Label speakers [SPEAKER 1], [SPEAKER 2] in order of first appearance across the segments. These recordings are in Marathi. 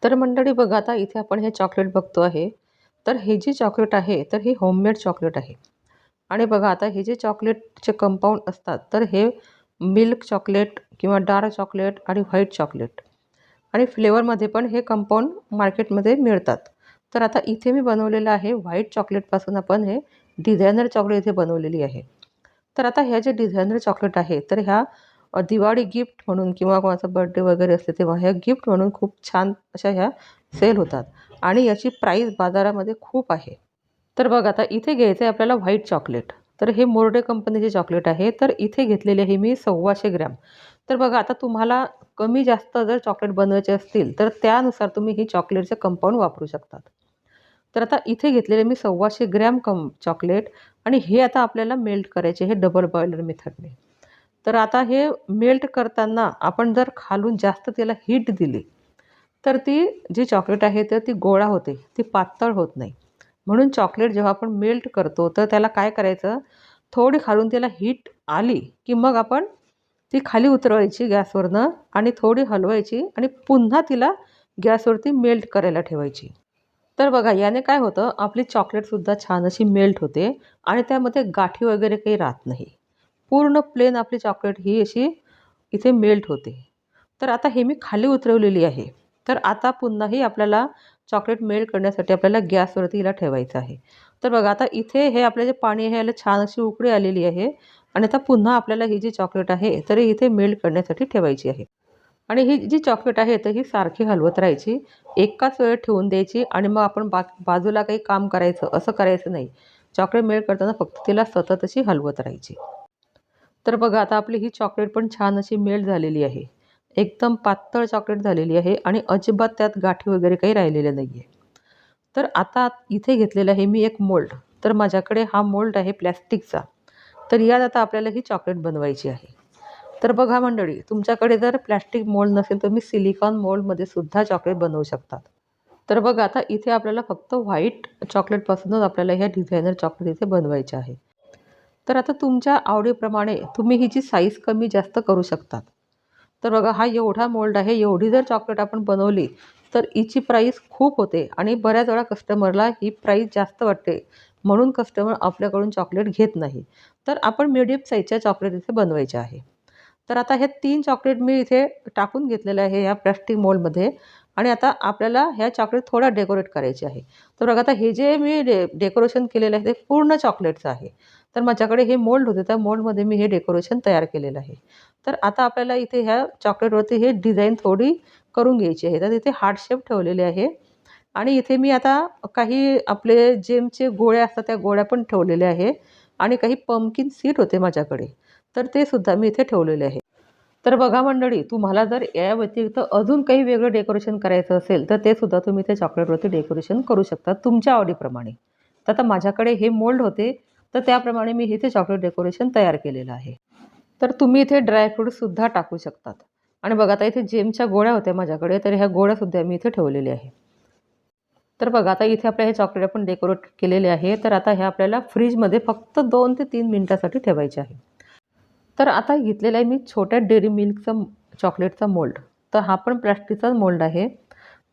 [SPEAKER 1] तर मंडळी बघा, आता इथे आपण हे चॉकलेट बघतो आहे. तर हे जे चॉकलेट आहे तर हे होममेड चॉकलेट आहे. आणि बघा, आता हे जे चॉकलेटचे कंपाऊंड असतात तर हे मिल्क चॉकलेट किंवा डार्क चॉकलेट आणि व्हाईट चॉकलेट आणि फ्लेवरमध्ये पण हे कंपाऊंड मार्केटमध्ये मिळतात. तर आता इथे मी बनवलेलं आहे व्हाईट चॉकलेटपासून आपण हे डिझायनर चॉकलेट इथे बनवलेली आहे. तर आता ह्या जे डिझायनर चॉकलेट आहे तर ह्या दिवाळी गिफ्ट म्हणून किंवा कोणाचा बर्थडे वगैरे असते तेव्हा ह्या गिफ्ट म्हणून खूप छान अशा ह्या सेल होतात आणि याची प्राईस बाजारामध्ये खूप आहे. तर बघा, आता इथे घ्यायचं आहे आपल्याला व्हाईट चॉकलेट. तर हे मोर्डे कंपनीचे चॉकलेट आहे. तर इथे घेतलेले आहे मी 125 ग्रॅम. तर बघा, आता तुम्हाला कमी जास्त जर चॉकलेट बनवायचे असतील तर त्यानुसार तुम्ही ही चॉकलेटचे कंपाऊंड वापरू शकतात. तर आता इथे घेतलेले मी 125 ग्रॅम चॉकलेट आणि हे आता आपल्याला मेल्ट करायचे हे डबल बॉयलर मेथडने. तर आता हे मेल्ट करताना आपण जर खालून जास्त त्याला हीट दिली तर ती जी चॉकलेट आहे तर ती गोळा होते, ती पातळ होत नाही. म्हणून चॉकलेट जेव्हा आपण मेल्ट करतो तर त्याला काय करायचं, थोडी खालून त्याला हीट आली की मग आपण ती खाली उतरवायची गॅसवरनं आणि थोडी हलवायची आणि पुन्हा तिला गॅसवरती मेल्ट करायला ठेवायची. तर बघा, याने काय होतं, आपली चॉकलेटसुद्धा छान अशी मेल्ट होते आणि त्यामध्ये गाठी वगैरे काही राहत नाही. पूर्ण प्लेन आपली चॉकलेट ही अशी इथे मेल्ट होते. तर आता हे मी खाली उतरवलेली आहे. तर आता पुन्हाही आपल्याला चॉकलेट मेल्ट करण्यासाठी आपल्याला गॅसवरती हिला ठेवायचं आहे. तर बघा, आता इथे हे आपलं जे पाणी आहे याला छान अशी उकळी आलेली आहे आणि आता पुन्हा आपल्याला ही जी चॉकलेट आहे तर इथे मेल्ट करण्यासाठी ठेवायची आहे. आणि ही जी चॉकलेट आहे तर ही सारखी हलवत राहायची. एकाच वेळेत ठेवून द्यायची आणि मग आपण बाजूला काही काम करायचं असं करायचं नाही. चॉकलेट मेल्ट करताना फक्त तिला सतत अशी हलवत राहायची. तर बघा, आता आपली ही चॉकलेट पण छान अशी मेल्ट झालेली आहे. एकदम पातळ चॉकलेट झालेली आहे आणि अजिबात त्यात गाठी वगैरे काही राहिलेल्या नाही आहे. तर आता इथे घेतलेलं आहे मी एक मोल्ड. तर माझ्याकडे हा मोल्ड आहे प्लॅस्टिकचा. तर यात आता आपल्याला ही चॉकलेट बनवायची आहे. तर बघा मंडळी, तुमच्याकडे जर प्लॅस्टिक मोल्ड नसेल तर तुम्ही सिलिकॉन मोल्डमध्ये सुद्धा चॉकलेट बनवू शकतात. तर बघा, आता इथे आपल्याला फक्त व्हाईट चॉकलेटपासूनच आपल्याला ह्या डिझायनर चॉकलेट इथे बनवायच्या आहे. तर आता तुमच्या आवडीप्रमाणे तुम्ही हिची साईज कमी जास्त करू शकतात. तर बघा, हा एवढा मोल्ड आहे, एवढी जर चॉकलेट आपण बनवली तर हिची प्राईस खूप होते आणि बऱ्याच वेळा कस्टमरला ही प्राईस जास्त वाटते. म्हणून कस्टमर आपल्याकडून चॉकलेट घेत नाही. तर आपण मीडियम साईजच्या चॉकलेट इथे बनवायच्या आहे. तर आता हे 3 चॉकलेट मी इथे टाकून घेतलेलं आहे या प्लास्टिक मोल्डमध्ये आणि आता आपल्याला ह्या चॉकलेट थोडा डेकोरेट करायचे आहे. तर बघा, आता हे जे मी डेकोरेशन केलेलं आहे ते पूर्ण चॉकलेटचं आहे. तर माझ्याकडे हे मोल्ड होते, त्या मोल्डमध्ये मी हे डेकोरेशन तयार केलेलं आहे. तर आता आपल्याला इथे ह्या चॉकलेटवरती हे डिझाईन थोडी करून घ्यायची आहे. तर इथे हार्ट शेप ठेवलेले आहे आणि इथे मी आता काही आपले जेमचे गोळ्या असतात त्या गोळ्या पण ठेवलेल्या आहे आणि काही पंपकिन सीड होते माझ्याकडे. तर ते सुद्धा मी इथे ठेवलेले आहे. तर बघा मंडळी, तुम्हाला जर या व्यतिरिक्त अजून काही वेगळं डेकोरेशन करायचं असेल तर ते सुद्धा तुम्ही त्या चॉकलेटवरती डेकोरेशन करू शकता तुमच्या आवडीप्रमाणे. तर आता माझ्याकडे हे मोल्ड होते तर त्याप्रमाणे मी इथे चॉकलेट डेकोरेशन तयार केलेलं आहे. तर तुम्ही इथे ड्रायफ्रूटसुद्धा टाकू शकतात. आणि बघा, आता इथे जेमच्या गोळ्या होत्या माझ्याकडे तर ह्या गोळ्यासुद्धा मी इथे ठेवलेल्या आहे. तर बघा, आता इथे आपल्या हे चॉकलेट आपण डेकोरेट केलेले आहे. तर आता ह्या आपल्याला फ्रीजमध्ये फक्त 2 ते 3 मिनिटासाठी ठेवायचे आहे. तर आता घेतलेला आहे मी छोट्या डेअरी मिल्कचा चॉकलेटचा मोल्ड. तर हा पण प्लास्टिकचा मोल्ड आहे.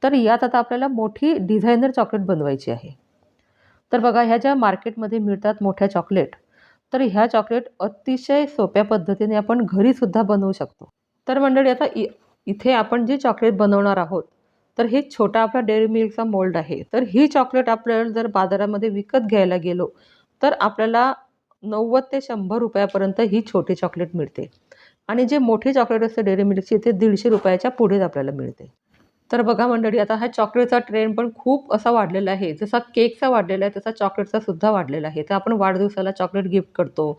[SPEAKER 1] तर यात आता आपल्याला मोठी डिझायनर चॉकलेट बनवायची आहे. तर बघा, ह्या ज्या मार्केटमध्ये मिळतात मोठ्या चॉकलेट, तर ह्या चॉकलेट अतिशय सोप्या पद्धतीने आपण घरीसुद्धा बनवू शकतो. तर मंडळी, आता इथे आपण जे चॉकलेट बनवणार आहोत तर हे छोटा आपला डेअरी मिल्कचा मोल्ड आहे. तर ही चॉकलेट आपल्याला जर बाजारामध्ये विकत घ्यायला गेलो तर आपल्याला 90 ते 100 रुपयापर्यंत ही छोटी चॉकलेट मिळते आणि जे मोठी चॉकलेट असते डेअरी मिल्कची ते 150 रुपयाच्या पुढेच आपल्याला मिळते. तर बघा मंडळी, आता हा चॉकलेटचा ट्रेंड पण खूप असा वाढलेला आहे. जसा केकचा वाढलेला आहे तसा चॉकलेटचा सुद्धा वाढलेला आहे. तर आपण वाढदिवसाला चॉकलेट गिफ्ट करतो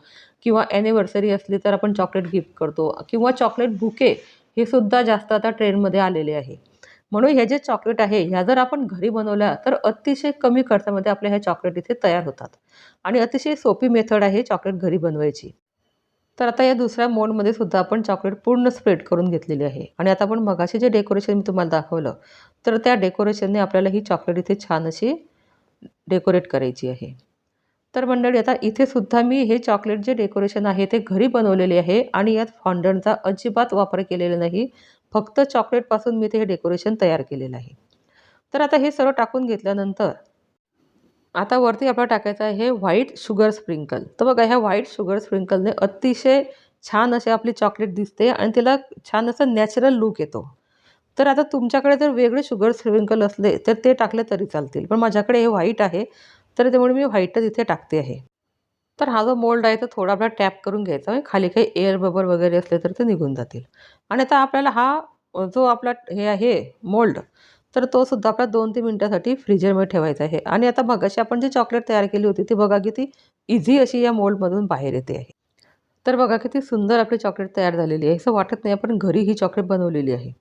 [SPEAKER 1] किंवा ॲनिव्हर्सरी असली तर आपण चॉकलेट गिफ्ट करतो किंवा चॉकलेट बुके हे सुद्धा जास्त आता ट्रेंडमध्ये आलेले आहे. म्हणून हे जे चॉकलेट आहे ह्या जर आपण घरी बनवल्या तर अतिशय कमी खर्चामध्ये आपल्या ह्या चॉकलेट इथे तयार होतात आणि अतिशय सोपी मेथड आहे चॉकलेट घरी बनवायची. तर आता या दुसऱ्या मोल्डमध्ये सुद्धा आपण चॉकलेट पूर्ण स्प्रेड करून घेतलेली आहे आणि आता आपण मगाशी जे डेकोरेशन मी तुम्हाला दाखवलं तर त्या डेकोरेशनने आपल्याला ही चॉकलेट इथे छान अशी डेकोरेट करायची आहे. तर मंडळी, आता इथे सुद्धा मी हे चॉकलेट जे डेकोरेशन आहे ते घरी बनवलेले आहे आणि यात फॉन्डंटचा अजिबात वापर केलेला नाही. फक्त चॉकलेटपासून मी ते हे डेकोरेशन तयार केलेलं आहे. तर आता हे सर्व टाकून घेतल्यानंतर आता वरती आपल्याला टाकायचं आहे हे व्हाईट शुगर स्प्रिंकल. तर बघा ह्या व्हाईट शुगर स्प्रिंकलने अतिशय छान अशी आपली चॉकलेट दिसते आणि तिला छान असं नॅचरल लूक येतो. तर आता तुमच्याकडे जर वेगळे शुगर स्प्रिंकल असले तर ते टाकले तरी चालतील. पण माझ्याकडे हे व्हाईट आहे, तर त्यामुळे मी व्हाईटच इथे टाकते आहे. तर हा जो मोल्ड आहे तो थोडा आपला टॅप करून घ्यायचा, म्हणजे खाली काही एअर बबल वगैरे असले तर ते निघून जातील. आणि आता आपल्याला हा जो आपला हे आहे मोल्ड, तर तो सुद्धा आपला 2-3 मिनिटासाठी फ्रीजरमध्ये ठेवायचा आहे. आणि आता मगाशी आपण जी चॉकलेट तयार केली होती ती बघा किती इझी अशी या मोल्डमधून बाहेर येते आहे. तर बघा किती सुंदर आपली चॉकलेट तयार झालेली आहे. असं वाटत नाही आपण घरी ही चॉकलेट बनवलेली आहे.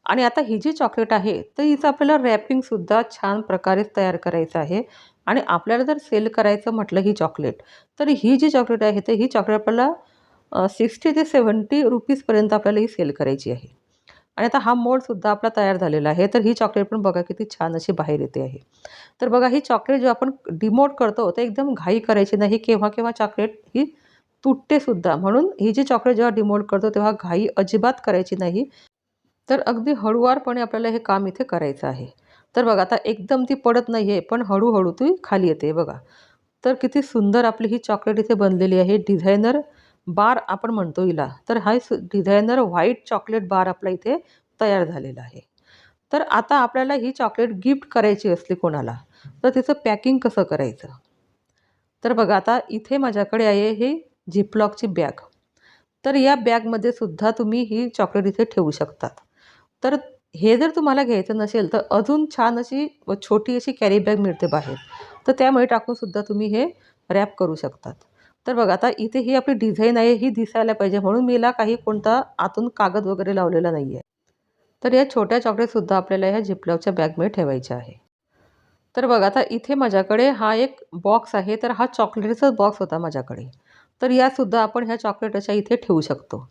[SPEAKER 1] आणि आता ही जी चॉकलेट आहे तर हिचं आपल्याला रॅपिंगसुद्धा छान प्रकारे तयार करायचं आहे. आणि आपल्याला जर सेल करायचं म्हटलं ही चॉकलेट, तर ही जी चॉकलेट आहे तर ही चॉकलेट आपल्याला 60 ते 70 रुपीजपर्यंत आपल्याला ही सेल करायची आहे. आणि आता हा मोल्डसुद्धा आपला तयार झालेला आहे. तर ही चॉकलेट पण बघा किती छान अशी बाहेर येते आहे. तर बघा ही चॉकलेट जेव्हा आपण डिमोल्ड करतो तर एकदम घाई करायची नाही. केव्हा-केव्हा चॉकलेट ही तुटते सुद्धा. म्हणून ही जी चॉकलेट जेव्हा डिमोल्ड करतो तेव्हा घाई अजिबात करायची नाही. तर अगदी हळूवारपणे आपल्याला हे काम इथे करायचं आहे. तर बघा आता एकदम ती पडत नाही आहे, पण हळू ती खाली येते बघा. तर किती सुंदर आपली ही चॉकलेट इथे बनलेली आहे. डिझायनर बार आपण म्हणतो हिला. तर हा डिझायनर व्हाईट चॉकलेट बार आपला इथे तयार झालेला आहे. तर आता आपल्याला ही चॉकलेट गिफ्ट करायची असली कोणाला, तर तिचं पॅकिंग कसं करायचं? तर बघा आता इथे माझ्याकडे आहे ही झिपलॉकची बॅग. तर या बॅगमध्ये सुद्धा तुम्ही ही चॉकलेट इथे ठेवू शकतात. तर हे जर तुम्हाला घ्यायचं नसेल तर अजून छान अशी छोटी अशी कॅरी बॅग मिळते बाहेर. तर त्यामध्ये टाकून सुद्धा तुम्ही हे रॅप करू शकतात. तर बघा आता इथे ही आपली डिझाईन आहे ही दिसायला पाहिजे म्हणून मी हिला काही कोणता आतून कागद वगैरे लावलेला नाही आहे. तर या छोट्या चॉकलेटसुद्धा आपल्याला ह्या झिपलॉकच्या बॅगमध्ये ठेवायच्या आहे. तर बघा आता इथे माझ्याकडे हा एक बॉक्स आहे. तर हा चॉकलेटचाच बॉक्स होता माझ्याकडे. तर यासुद्धा आपण ह्या चॉकलेट अशा इथे ठेवू शकतो.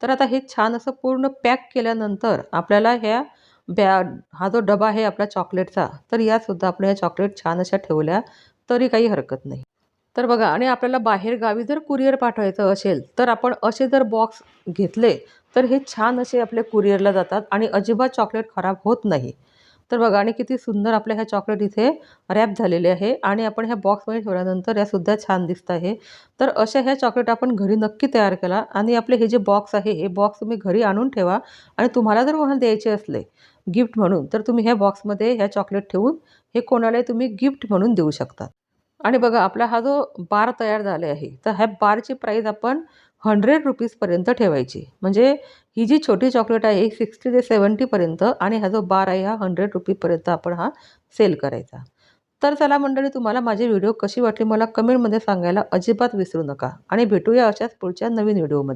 [SPEAKER 1] तर आता हे छान असं पूर्ण पॅक केल्यानंतर आपल्याला ह्या हा जो डबा आहे आपला चॉकलेटचा, तर यासुद्धा आपल्या ह्या चॉकलेट छान अशा ठेवल्या तरी काही हरकत नाही. तर बघा आणि आपल्याला बाहेरगावी जर कुरिअर पाठवायचं असेल, तर आपण असे जर बॉक्स घेतले, तर हे छान असे आपले कुरिअरला जातात आणि अजिबात चॉकलेट खराब होत नाही. तर बघा आणि किती सुंदर आपल्या ह्या चॉकलेट इथे रॅप झालेले आहे आणि आपण ह्या बॉक्समध्ये ठेवल्यानंतर यासुद्धा छान दिसत आहे. तर अशा ह्या चॉकलेट आपण घरी नक्की तयार करा आणि आपले हे जे बॉक्स आहे, हे बॉक्स तुम्ही घरी आणून ठेवा आणि तुम्हाला जर कोणाला द्यायचे असले गिफ्ट म्हणून, तर तुम्ही ह्या बॉक्समध्ये ह्या चॉकलेट ठेवून हे कोणालाही तुम्ही गिफ्ट म्हणून देऊ शकता. आणि बघा आपला हा जो बार तयार झाला आहे, तर ह्या बारची प्राईस आपण 100 रुपीजपर्यंत ठेवायची. म्हणजे ही जी छोटी चॉकलेट आहे ही 60 ते 70 पर्यंत आणि हा जो बार आहे हा 100 रुपीपर्यंत आपण हा सेल करायचा. तर चला मंडळी तुम्हाला माझी व्हिडिओ कशी वाटली मला कमेंटमध्ये सांगायला अजिबात विसरू नका आणि भेटूया अशाच पुढच्या नवीन व्हिडिओमध्ये.